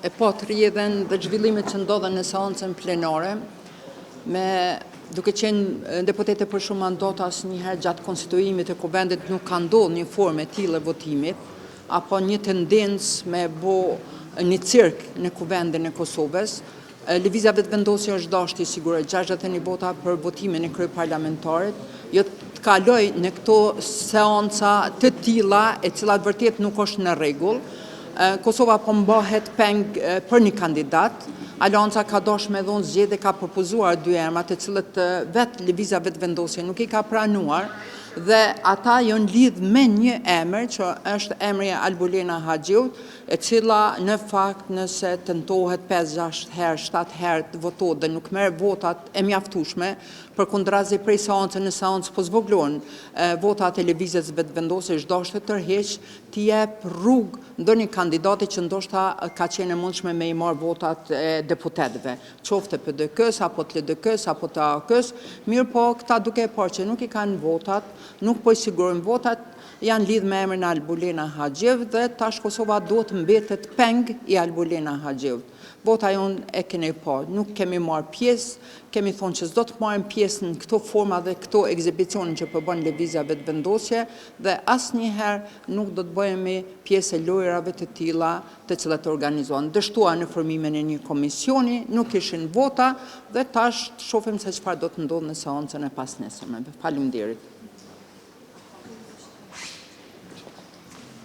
e po të rrjedhen dhe zhvillimet që ndodhen në seancën plenare, duke qenë deputete për shumë mandata asnjëherë gjatë konstituimit të kuvendit nuk ka ndodhur një formë e tillë e votimit, apo një tendencë me bo një cirk në kuvendin e Kosovës. Lëvizja vetëvendosje është dashur siguroj 61 vota për votimin e kryeparlamentarit, jo të kaloj në këto seanca të tilla e cilat vërtet nuk është në rregull. Kosova po mbahet peng për një kandidat. Alianca ka dashur me dhënë zgjedhje, ka propozuar 2 emra të cilët vetë lëvizja vetëvendosje nuk i ka pranuar, dhe ata janë lidh me një emër që është emri Albulena Haxhiut, e cila në fakt nëse tentohet 5-6 herë, 7 herë të votohet dhe nuk merr votat e mjaftueshme, përkundrazi prej seancë në seancë po zvoglohen votat e lëvizjes vetëvendosje, është dashur të tërheq, të jep rrugë ndonjë kandidati që ndoshta ka qenë e mundshme me i marr votat e deputetëve, qoftë PDK-s apo të LDK-s apo të AK-s, mirë po këta duke e parë që nuk i kanë votat, nuk po i sigurojnë votat, janë lidh me emrin Albulena Haxhiut dhe tash Kosova duhet mbetet peng i Albulena Haxhiut. Vota jonë e keni parë, nuk kemi marrë pjesë, kemi thonë që s'do të marrim pjesë në këto forma dhe këto ekzibicione që përbën lëvizja vetëvendosje dhe asnjëherë nuk do të bëhemi pjesë e lojrave të tilla të cilat organizohen. Dështuar në formimin e një komisioni, nuk ishin vota dhe tash shohim se çfarë do të ndodhë në seancën e pasnesërme. Faleminderit.